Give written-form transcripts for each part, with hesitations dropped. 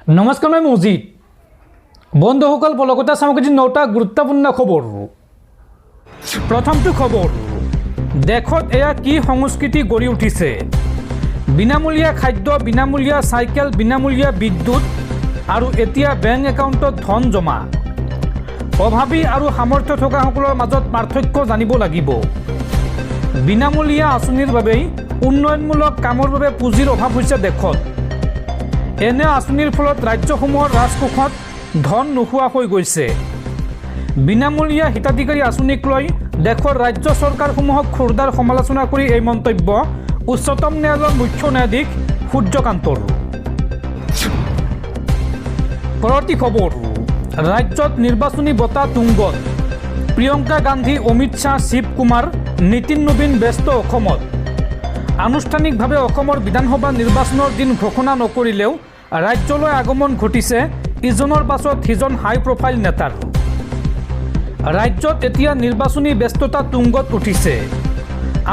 নমস্কাৰ, মই মজিদ। বন্ধুসকল, পলকতা সামগ্ৰীৰ 9টা গুৰুত্বপূৰ্ণ খবৰ। প্ৰথমটো খবৰ, দেশত এয়া কি সংস্কৃতি গঢ়ি উঠিছে। বিনামূলীয়া খাদ্য, বিনামূলীয়া চাইকেল, বিনামূলীয়া বিদ্যুৎ আৰু এতিয়া বেংক একাউণ্টত ধন জমা। অভাৱী আৰু সামৰ্থ্য থকাসকলৰ মাজত পাৰ্থক্য জানিব লাগিব। বিনামূলীয়া আঁচনিৰ বাবেই উন্নয়নমূলক কামৰ বাবে পুঁজিৰ অভাৱ হৈছে দেশত। এনে আঁচনিৰ ফলত ৰাজ্যসমূহৰ ৰাজকোষত ধন নোহোৱা হৈ গৈছে। বিনামূলীয়া হিতাধিকাৰী আঁচনিক লৈ দেশৰ ৰাজ্য চৰকাৰসমূহক খোৰদাৰ সমালোচনা কৰি এই মন্তব্য উচ্চতম ন্যায়ালয়ৰ মুখ্য ন্যায়াধীশ সূৰ্যকান্তৰ। পৰৱৰ্তী খবৰ, ৰাজ্যত নিৰ্বাচনী বঁটা তুংগত। প্ৰিয়ংকা গান্ধী, অমিত শ্বাহ, শিৱ কুমাৰ, নীতিন নবীন ব্যস্ত অসমত। আনুষ্ঠানিকভাৱে অসমৰ বিধানসভা নিৰ্বাচনৰ দিন ঘোষণা নকৰিলেও ৰাজ্যলৈ আগমন ঘটিছে ইজনৰ পাছত সিজন হাই প্ৰফাইল নেতাৰ। ৰাজ্যত এতিয়া নিৰ্বাচনী ব্যস্ততা তুংগত উঠিছে।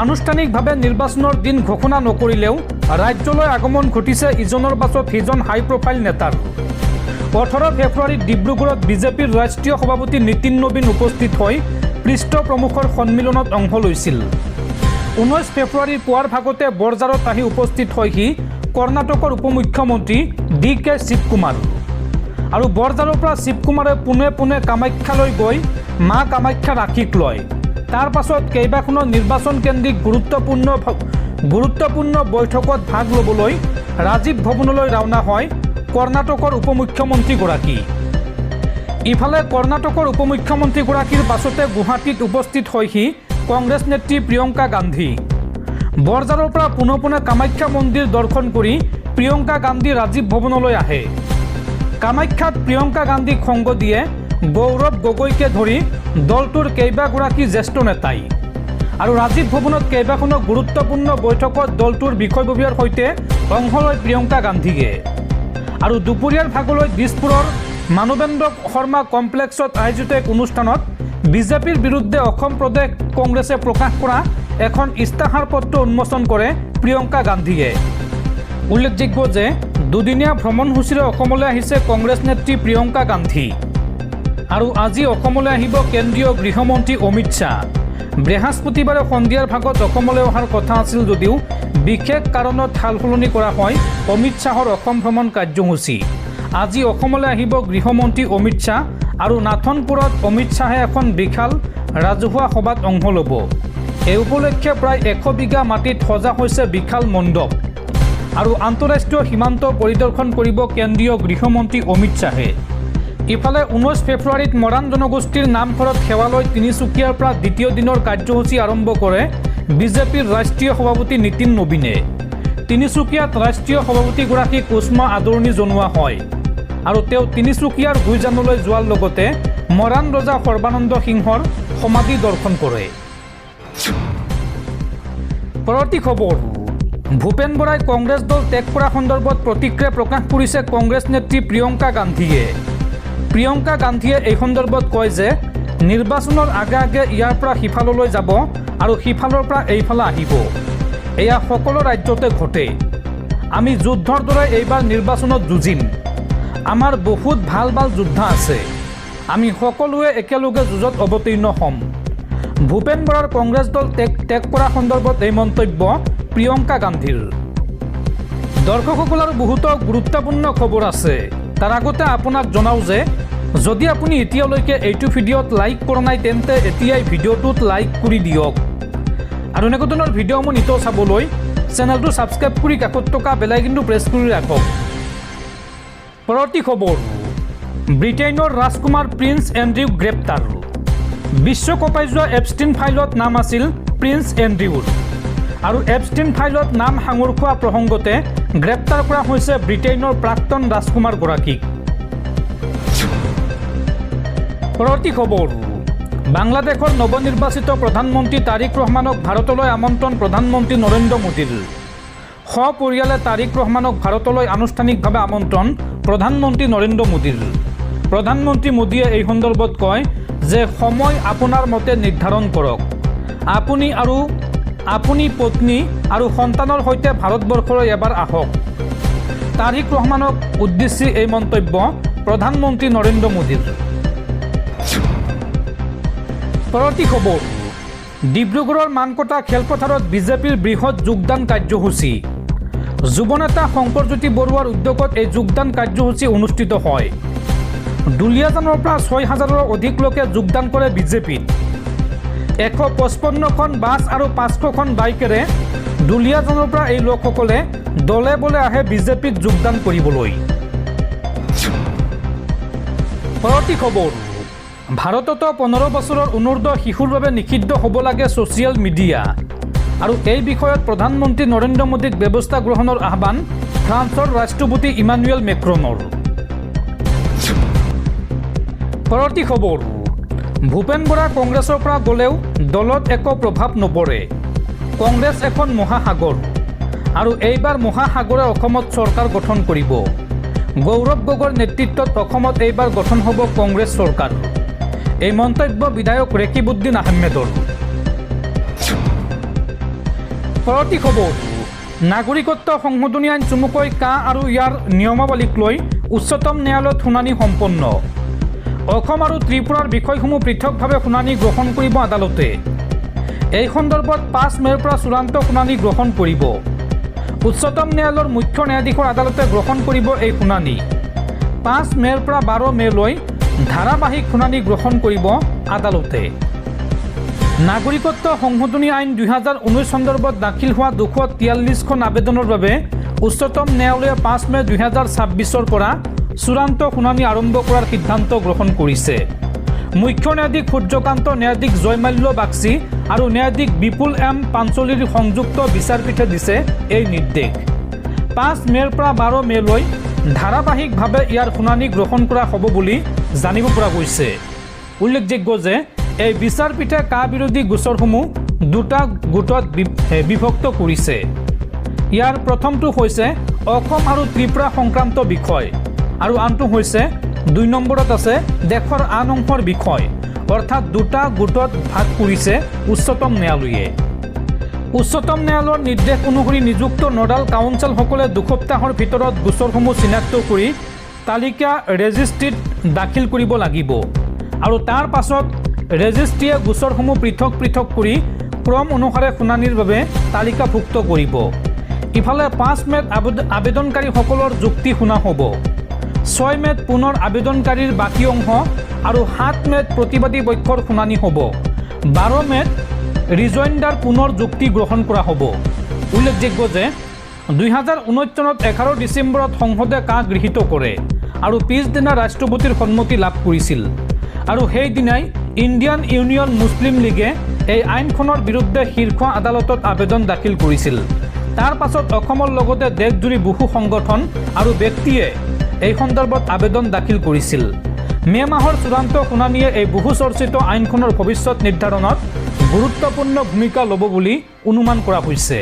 আনুষ্ঠানিকভাৱে নিৰ্বাচনৰ দিন ঘোষণা নকৰিলেও ৰাজ্যলৈ আগমন ঘটিছে ইজনৰ পাছত সিজন হাই প্ৰফাইল নেতাৰ। 18 ফেব্ৰুৱাৰীত ডিব্ৰুগড়ত বিজেপিৰ ৰাষ্ট্ৰীয় সভাপতি নীতিন নবীন উপস্থিত হৈ পৃষ্ঠ প্ৰমুখৰ সন্মিলনত অংশ লৈছিল। 19 ফেব্ৰুৱাৰীৰ পুৱাৰ ভাগতে বৰঝাৰত আহি উপস্থিত হয়হি কৰ্ণাটকৰ উপমুখ্যমন্ত্ৰী DK শিৱকুমাৰ। আৰু বৰঝাৰৰ পৰা শিৱকুমাৰে পোনে পোনে কামাখ্যালৈ গৈ মা কামাখ্যাৰ আশীষ লয়। তাৰ পাছত কেইবাখনো নিৰ্বাচন কেন্দ্ৰিক গুৰুত্বপূৰ্ণ বৈঠকত ভাগ ল'বলৈ ৰাজীৱ ভৱনলৈ ৰাওনা হয় কৰ্ণাটকৰ উপমুখ্যমন্ত্ৰীগৰাকী। ইফালে কৰ্ণাটকৰ উপমুখ্যমন্ত্ৰীগৰাকীৰ পাছতে গুৱাহাটীত উপস্থিত হয়হি কংগ্ৰেছ নেত্ৰী প্ৰিয়ংকা গান্ধী। বৰঝাৰৰ পৰা পোনে পোনে কামাখ্যা মন্দিৰ দৰ্শন কৰি প্ৰিয়ংকা গান্ধী ৰাজীৱ ভৱনলৈ আহে। কামাখ্যাত প্ৰিয়ংকা গান্ধীক সংগ দিয়ে গৌৰৱ গগৈকে ধৰি দলটোৰ কেইবাগৰাকী জ্যেষ্ঠ নেতাই। আৰু ৰাজীৱ ভৱনত কেইবাখনো গুৰুত্বপূৰ্ণ বৈঠকত দলটোৰ বিষয়ববীয়াৰ সৈতে অংশ লয় প্ৰিয়ংকা গান্ধীয়ে। আৰু দুপৰীয়াৰ ভাগলৈ দিছপুৰৰ মানৱেন্দ্ৰ শৰ্মা কমপ্লেক্সত আয়োজিত এক অনুষ্ঠানত বিজেপিৰ বিৰুদ্ধে অসম প্ৰদেশ কংগ্ৰেছে প্ৰকাশ কৰা এখন ইস্তাহাৰ পত্ৰ উন্মোচন কৰে প্ৰিয়ংকা গান্ধীয়ে। উল্লেখযোগ্য যে দুদিনীয়া ভ্ৰমণসূচীৰে অসমলৈ আহিছে কংগ্ৰেছ নেত্ৰী প্ৰিয়ংকা গান্ধী। আৰু আজি অসমলৈ আহিব কেন্দ্ৰীয় গৃহমন্ত্ৰী অমিত শ্বাহ। বৃহস্পতিবাৰে সন্ধিয়াৰ ভাগত অসমলৈ অহাৰ কথা আছিল যদিও বিশেষ কাৰণত সাল সলনি কৰা হয় অমিত শ্বাহৰ অসম ভ্ৰমণ কাৰ্যসূচী। আজি অসমলৈ আহিব গৃহমন্ত্ৰী অমিত শ্বাহ আৰু নাথনপুৰত অমিত শ্বাহে এখন বিশাল ৰাজহুৱা সভাত অংশ ল'ব। এই উপলক্ষে প্ৰায় 100 বিঘা মাটিত সজা হৈছে বিশাল মণ্ডপ। আৰু আন্তঃৰাষ্ট্ৰীয় সীমান্ত পৰিদৰ্শন কৰিব কেন্দ্ৰীয় গৃহমন্ত্ৰী অমিত শ্বাহে। ইফালে 19 ফেব্ৰুৱাৰীত মৰাণ জনগোষ্ঠীৰ নামঘৰত সেৱা লৈ তিনিচুকীয়াৰ পৰা দ্বিতীয় দিনৰ কাৰ্যসূচী আৰম্ভ কৰে বিজেপিৰ ৰাষ্ট্ৰীয় সভাপতি নীতিন নবীনে। তিনিচুকীয়াত ৰাষ্ট্ৰীয় সভাপতিগৰাকীক উষ্ম আদৰণি জনোৱা হয়। আৰু তেওঁ তিনিচুকীয়াৰ গুইজানলৈ যোৱাৰ লগতে মৰাণ ৰজা সৰ্বানন্দ সিংহৰ সমাধি দৰ্শন কৰে। পৰৱৰ্তী খবৰ, ভূপেন বৰাই কংগ্ৰেছ দল ত্যাগ কৰা সন্দৰ্ভত প্ৰতিক্ৰিয়া প্ৰকাশ কৰিছে কংগ্ৰেছ নেত্ৰী প্ৰিয়ংকা গান্ধীয়ে। প্ৰিয়ংকা গান্ধীয়ে এই সন্দৰ্ভত কয় যে নিৰ্বাচনৰ আগে আগে ইয়াৰ পৰা সিফাললৈ যাব আৰু সিফালৰ পৰা এইফালে আহিব। এয়া সকলো ৰাজ্যতে ঘটে। আমি যুদ্ধৰ দৰে এইবাৰ নিৰ্বাচনত যুঁজিম। আমাৰ বহুত ভাল ভাল যোদ্ধা আছে। আমি সকলোৱে একেলগে যুঁজত অৱতীৰ্ণ হ'ম। ভূপেন বৰাৰ কংগ্ৰেছ দল ত্যাগ কৰা সন্দৰ্ভত এই মন্তব্য প্ৰিয়ংকা গান্ধীৰ। দৰ্শকসকল, আৰু বহুতো গুৰুত্বপূৰ্ণ খবৰ আছে। তাৰ আগতে আপোনাক জনাওঁ যে যদি আপুনি এতিয়ালৈকে এইটো ভিডিঅ'ত লাইক কৰা নাই তেন্তে এতিয়াই ভিডিঅ'টোত লাইক কৰি দিয়ক। আৰু এনেকুৱা ধৰণৰ ভিডিঅ'সমূহ নিতৌ চাবলৈ চেনেলটো ছাবস্ক্ৰাইব কৰি কাষত থকা বেল আইকনটো প্ৰেছ কৰি ৰাখক। পৰৱৰ্তী খবৰ, ব্ৰিটেইনৰ ৰাজকুমাৰ প্ৰিন্স এণ্ড্ৰিউ গ্ৰেপ্তাৰ। বিশ্ব কঁপাই যোৱা এপষ্টিন ফাইলত নাম আছিল প্ৰিন্স এণ্ড্ৰিউৰ। আৰু এপষ্টিন ফাইলত নাম সাঙুৰ খোৱা প্ৰসংগতে গ্ৰেপ্তাৰ কৰা হৈছে ব্ৰিটেইনৰ প্ৰাক্তন ৰাজকুমাৰগৰাকীক। পৰৱৰ্তী খবৰ, বাংলাদেশৰ নৱনিৰ্বাচিত প্ৰধানমন্ত্ৰী তাৰিক ৰহমানক ভাৰতলৈ আমন্ত্ৰণ প্ৰধানমন্ত্ৰী নৰেন্দ্ৰ মোদীৰ। সপৰিয়ালে তাৰিক ৰহমানক ভাৰতলৈ আনুষ্ঠানিকভাৱে আমন্ত্ৰণ প্ৰধানমন্ত্ৰী নৰেন্দ্ৰ মোদীৰ। প্ৰধানমন্ত্ৰী মোদীয়ে এই সন্দৰ্ভত কয় যে সময় আপোনাৰ মতে নিৰ্ধাৰণ কৰক। আপুনি পত্নী আৰু সন্তানৰ সৈতে ভাৰতবৰ্ষলৈ এবাৰ আহক। তাৰিক ৰহমানক উদ্দেশ্যি এই মন্তব্য প্ৰধানমন্ত্ৰী নৰেন্দ্ৰ মোদীৰ। পৰৱৰ্তী খবৰ, ডিব্ৰুগড়ৰ মানকটা খেলপথাৰত বিজেপিৰ বৃহৎ যোগদান কাৰ্যসূচী। যুৱনেতা শংকৰজ্যোতি বৰুৱাৰ উদ্যোগত এই যোগদান কাৰ্যসূচী অনুষ্ঠিত হয়। দুলীয়াজানৰ পৰা 6,000ৰো অধিক লোকে যোগদান কৰে বিজেপিত। 155খন বাছ আৰু 500খন বাইকেৰে দুলীয়াজানৰ পৰা এই লোকসকলে দলে বলে আহে বিজেপিত যোগদান কৰিবলৈ। পৰৱৰ্তী খবৰ, ভাৰততো 15 বছৰৰ অনুৰ্ধ শিশুৰ বাবে নিষিদ্ধ হ'ব লাগে ছ'চিয়েল মিডিয়া। আৰু এই বিষয়ত প্ৰধানমন্ত্ৰী নৰেন্দ্ৰ মোদীক ব্যৱস্থা গ্ৰহণৰ আহ্বান ফ্ৰান্সৰ ৰাষ্ট্ৰপতি ইমানুৱেল মেক্ৰনৰ। পৰৱৰ্তী খবৰ, ভূপেন বৰা কংগ্ৰেছৰ পৰা গ'লেও দলত একো প্ৰভাৱ নপৰে। কংগ্ৰেছ এখন মহাসাগৰ আৰু এইবাৰ মহাসাগৰে অসমত চৰকাৰ গঠন কৰিব। গৌৰৱ গগৈৰ নেতৃত্বত অসমত এইবাৰ গঠন হ'ব কংগ্ৰেছ চৰকাৰ। এই মন্তব্য বিধায়ক ৰেকিবুদ্দিন আহমেদৰ। পৰৱৰ্তী খবৰ, নাগৰিকত্ব সংশোধনী আইন চমুকৈ কা আৰু ইয়াৰ নিয়মাৱলীক লৈ উচ্চতম ন্যায়ালয়ত শুনানি সম্পন্ন। অসম আৰু ত্ৰিপুৰাৰ বিষয়সমূহ পৃথকভাৱে শুনানি গ্ৰহণ কৰিব আদালতে। এই সন্দৰ্ভত 5 মে'ৰ পৰা চূড়ান্ত শুনানি গ্ৰহণ কৰিব। উচ্চতম ন্যায়ালয়ৰ মুখ্য ন্যায়াধীশৰ আদালতে গ্ৰহণ কৰিব এই শুনানি। 5 মে'ৰ পৰা 12 মে'লৈ ধাৰাবাহিক শুনানি গ্ৰহণ কৰিব আদালতে। নাগৰিকত্ব সংশোধনী আইন 2019 সন্দৰ্ভত দাখিল হোৱা 243খন আবেদনৰ বাবে উচ্চতম ন্যায়ালয়ে 5 মে' 2026 পৰা চূড়ান্ত শুনানি আৰম্ভ কৰাৰ সিদ্ধান্ত গ্ৰহণ কৰিছে। মুখ্য ন্যায়াধীশ সূৰ্যকান্ত, ন্যায়াধীশ জয়মাল্য বাগচি আৰু ন্যায়াধীশ বিপুল এম পাঞ্চলিৰ সংযুক্ত বিচাৰপীঠে দিছে এই নিৰ্দেশ। 5 মে'ৰ পৰা 12 মে'লৈ ধাৰাবাহিকভাৱে ইয়াৰ শুনানি গ্ৰহণ কৰা হ'ব বুলি জানিব পৰা গৈছে। উল্লেখযোগ্য যে এই বিচাৰপীঠে কা বিৰোধী গোচৰসমূহ 2টা গোটত বিভক্ত কৰিছে। ইয়াৰ প্ৰথমটো হৈছে অসম আৰু ত্ৰিপুৰা সংক্ৰান্ত বিষয় আৰু আনটো হৈছে 2 নম্বৰত আছে দেশৰ আন অংশৰ বিষয়, অৰ্থাৎ 2টা গোটত ভাগ কৰিছে উচ্চতম ন্যায়ালয়ে। উচ্চতম ন্যায়ালয়ৰ নিৰ্দেশ অনুসৰি নিযুক্ত নডাল কাউন্সিলসকলে 2 সপ্তাহৰ ভিতৰত গোচৰসমূহ চিনাক্ত কৰি তালিকা ৰেজিষ্ট্ৰীত দাখিল কৰিব লাগিব আৰু তাৰ পাছত ৰেজিষ্ট্ৰীয়ে গোচৰসমূহ পৃথক পৃথক কৰি ক্ৰম অনুসাৰে শুনানিৰ বাবে তালিকাভুক্ত কৰিব। ইফালে 5 মে'ত আবেদনকাৰীসকলৰ যুক্তি শুনা হ'ব। 6 মে'ত পুনৰ আবেদনকাৰীৰ বাকী অংশ আৰু 7 মে'ত প্ৰতিবাদী পক্ষৰ শুনানি হ'ব। 12 মে'ত ৰিজইণ্ডাৰ পুনৰ যুক্তি গ্ৰহণ কৰা হ'ব। উল্লেখযোগ্য যে 2019 চনত 11 ডিচেম্বৰত সংসদে কা গৃহীত কৰে আৰু পিছদিনা ৰাষ্ট্ৰপতিৰ সন্মতি লাভ কৰিছিল আৰু সেইদিনাই ইণ্ডিয়ান ইউনিয়ন মুছলিম লীগে এই আইনখনৰ বিৰুদ্ধে শীৰ্ষ আদালতত আবেদন দাখিল কৰিছিল। তাৰ পাছত অসমৰ লগতে দেশজুৰি বহু সংগঠন আৰু ব্যক্তিয়ে এই সন্দৰ্ভত আবেদন দাখিল কৰিছিল। মে' মাহৰ চূড়ান্ত শুনানিয়ে এই বহু চৰ্চিত আইনখনৰ ভৱিষ্যত নিৰ্ধাৰণত গুৰুত্বপূৰ্ণ ভূমিকা ল'ব বুলি অনুমান কৰা হৈছে।